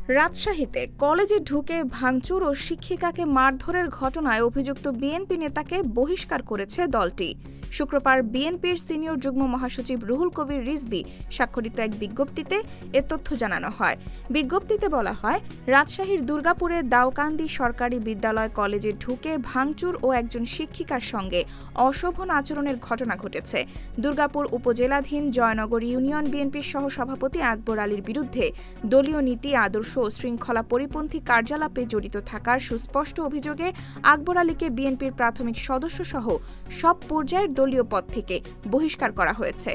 রাজশাহীতে কলেজে ঢুকে ভাঙচুর ও শিক্ষিকাকে মারধরের ঘটনায় অভিযুক্ত বিএনপি নেতাকে বহিষ্কার করেছে দলটি। শুক্রবার বিএনপির সিনিয়র যুগ্ম মহাসচিব রুহুল কবির রিজভী স্বাক্ষরিত এক বিজ্ঞপ্তিতে এ তথ্য জানানো হয়। বিজ্ঞপ্তিতে বলা হয়, রাজশাহীর দুর্গাপুরে দাউকান্দি সরকারি বিদ্যালয় কলেজে ঢুকে ভাঙচুর ও একজন শিক্ষিকার সঙ্গে অশোভন আচরণের ঘটনা ঘটেছে। দুর্গাপুর উপজেলাধীন জয়নগর ইউনিয়ন বিএনপির সহসভাপতি আকবর আলীর বিরুদ্ধে দলীয় নীতি আদর্শ ও শৃঙ্খলা পরিপন্থী কার্যকলাপে জড়িত থাকার সুস্পষ্ট অভিযোগে আকবর আলীকে বিএনপির প্রাথমিক সদস্যসহ সব পর্যায়ের দলীয় পদ থেকে বহিষ্কার করা হয়েছে।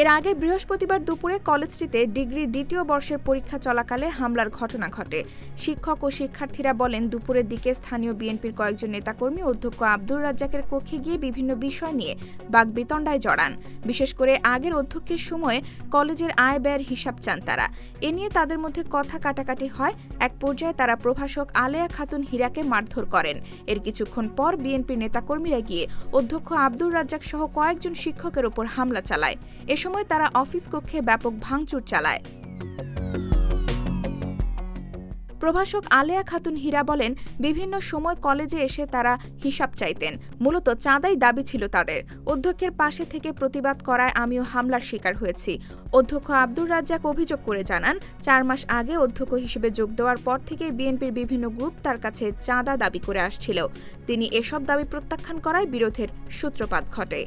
এর আগে বৃহস্পতিবার দুপুরে কলেজটিতে ডিগ্রি দ্বিতীয় বর্ষের পরীক্ষা চলাকালে হামলার ঘটনা ঘটে। শিক্ষক ও শিক্ষার্থীরা বলেন, দুপুরের দিকে স্থানীয় বিএনপির কয়েকজন নেতাকর্মী অধ্যক্ষ আব্দুর রাজ্জাকের কক্ষে গিয়ে বিভিন্ন বিষয় নিয়ে বাকবিতণ্ডায় জড়ান। বিশেষ করে আগের অধ্যক্ষের সময়ে কলেজের আয় ব্যয়ের হিসাব চান তারা। এ নিয়ে তাদের মধ্যে কথা কাটাকাটি হয়। এক পর্যায়ে তারা প্রভাষক আলেয়া খাতুন হীরাকে মারধর করেন। এর কিছুক্ষণ পর বিএনপির নেতাকর্মীরা গিয়ে অধ্যক্ষ আব্দুর রাজ্জাক সহ কয়েকজন শিক্ষকের ওপর হামলা চালায়। এ সময় তারা অফিস কক্ষে ব্যাপক ভাঙচুর চালায়। প্রভাষক আলেয়া খাতুন হীরা বলেন, বিভিন্ন সময় কলেজে এসে তারা হিসাব চাইতেন। মূলত চাঁদাই দাবি ছিল তাদের। অধ্যক্ষের পাশে থেকে প্রতিবাদ করায় আমিও হামলার শিকার হয়েছি। অধ্যক্ষ আব্দুর রাজ্জাক অভিযোগ করে জানান, 4 মাস আগে অধ্যক্ষ হিসেবে যোগ দেওয়ার পর থেকে বিএনপির বিভিন্ন গ্রুপ তার কাছে চাঁদা দাবি করে আসছিল। তিনি এসব দাবি প্রত্যাখ্যান করায় বিরোধের সূত্রপাত ঘটে।